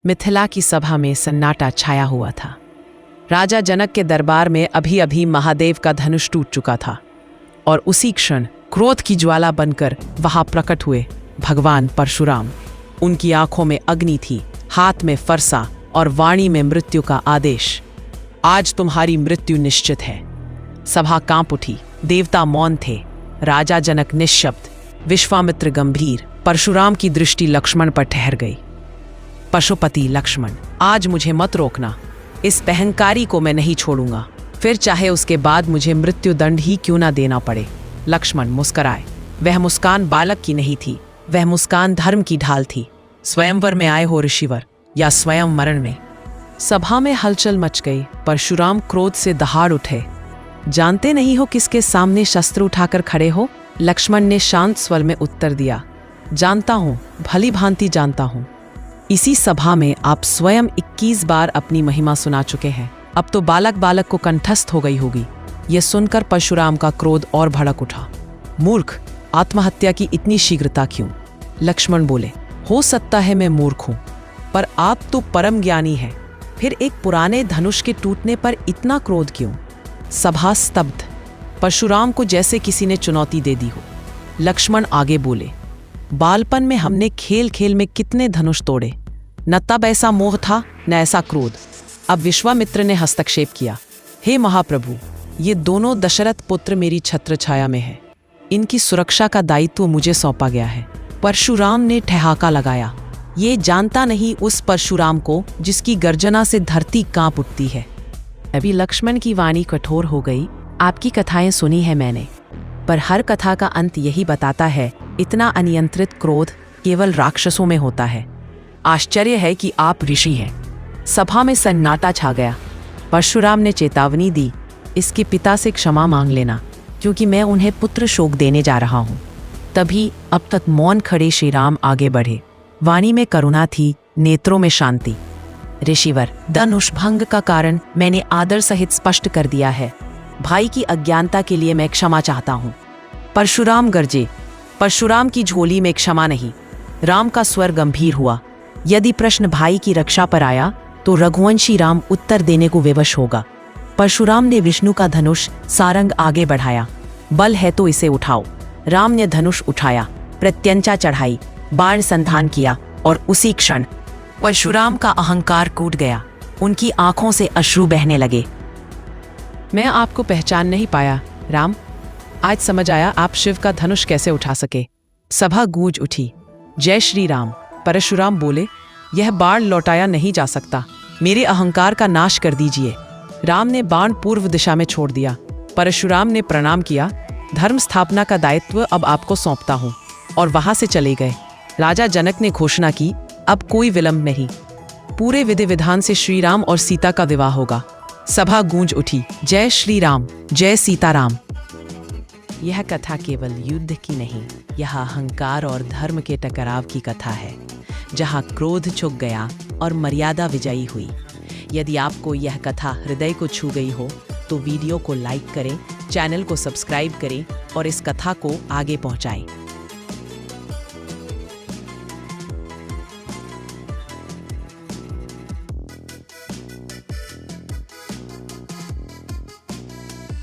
मिथिला की सभा में सन्नाटा छाया हुआ था। राजा जनक के दरबार में अभी अभी महादेव का धनुष टूट चुका था और उसी क्षण क्रोध की ज्वाला बनकर वहां प्रकट हुए भगवान परशुराम। उनकी आंखों में अग्नि थी, हाथ में फरसा और वाणी में मृत्यु का आदेश। आज तुम्हारी मृत्यु निश्चित है। सभा कांप उठी, देवता मौन थे, राजा जनक निश्शब्द, विश्वामित्र गंभीर। परशुराम की दृष्टि लक्ष्मण पर ठहर गई। पशुपति लक्ष्मण, आज मुझे मत रोकना। इस अहंकारी को मैं नहीं छोड़ूंगा, फिर चाहे उसके बाद मुझे मृत्युदंड ही क्यों ना देना पड़े। लक्ष्मण मुस्कराए। वह मुस्कान बालक की नहीं थी, वह मुस्कान धर्म की ढाल थी। स्वयंवर में आए हो ऋषिवर या स्वयं मरण में। सभा में हलचल मच गई। परशुराम क्रोध से दहाड़ उठे। जानते नहीं हो किसके सामने शस्त्र उठाकर खड़े हो? लक्ष्मण ने शांत स्वर में उत्तर दिया, जानता हूं, भली भांति जानता हूं। इसी सभा में आप स्वयं 21 बार अपनी महिमा सुना चुके हैं। अब तो बालक बालक को कंठस्थ हो गई होगी। यह सुनकर परशुराम का क्रोध और भड़क उठा। मूर्ख, आत्महत्या की इतनी शीघ्रता क्यों? लक्ष्मण बोले, हो सकता है मैं मूर्ख हूं, पर आप तो परम ज्ञानी हैं। फिर एक पुराने धनुष के टूटने पर इतना क्रोध क्यों? सभा स्तब्ध। परशुराम को जैसे किसी ने चुनौती दे दी हो। लक्ष्मण आगे बोले, बालपन में हमने खेल खेल में कितने धनुष तोड़े, न तब ऐसा मोह था न ऐसा क्रोध। अब विश्वामित्र ने हस्तक्षेप किया, हे महाप्रभु, ये दोनों दशरथ पुत्र मेरी छत्र छाया में है, इनकी सुरक्षा का दायित्व मुझे सौंपा गया है। परशुराम ने ठहाका लगाया, ये जानता नहीं उस परशुराम को जिसकी गर्जना से धरती कांप उठती है। अभी लक्ष्मण की वाणी कठोर हो गई। आपकी कथाएं सुनी है मैंने, पर हर कथा का अंत यही बताता है, इतना अनियंत्रित क्रोध केवल राक्षसों में होता है। आश्चर्य है कि आप ऋषि हैं। सभा में सन्नाटा छा गया। परशुराम ने चेतावनी दी, इसके पिता से क्षमा मांग लेना, क्योंकि मैं उन्हें पुत्र शोक देने जा रहा हूँ। तभी अब तक मौन खड़े श्री राम आगे बढ़े। वाणी में करुणा थी, नेत्रों में शांति। ऋषिवर, धनुष भंग का कारण मैंने आदर सहित स्पष्ट कर दिया है। भाई की अज्ञानता के लिए मैं क्षमा चाहता हूँ। परशुराम गरजे। परशुराम की झोली में क्षमा नहीं। राम का स्वर गंभीर हुआ, यदि प्रश्न भाई की रक्षा पर आया तो रघुवंशी राम उत्तर देने को विवश होगा। परशुराम ने विष्णु का धनुष सारंग आगे बढ़ाया। बल है तो इसे उठाओ। राम ने धनुष उठाया, प्रत्यंचा चढ़ाई, बाण संधान किया और उसी क्षण परशुराम का अहंकार कूट गया। उनकी आंखों से अश्रु बहने लगे। मैं आपको पहचान नहीं पाया राम। आज समझ आया आप शिव का धनुष कैसे उठा सके। सभा गूंज उठी। जय श्री राम। परशुराम बोले, यह बाण लौटाया नहीं जा सकता, मेरे अहंकार का नाश कर दीजिए। राम ने बाण पूर्व दिशा में छोड़ दिया। परशुराम ने प्रणाम किया, धर्म स्थापना का दायित्व अब आपको सौंपता हूँ, और वहां से चले गए। राजा जनक ने घोषणा की, अब कोई विलंब नहीं, पूरे विधि विधान से श्री राम और सीता का विवाह होगा। सभा गूंज उठी। जय श्री राम, जय सीताराम। यह कथा केवल युद्ध की नहीं, यह अहंकार और धर्म के टकराव की कथा है, जहां क्रोध झुक गया और मर्यादा विजयी हुई। यदि आपको यह कथा हृदय को छू गई हो तो वीडियो को लाइक करें, चैनल को सब्सक्राइब करें और इस कथा को आगे पहुंचाएं।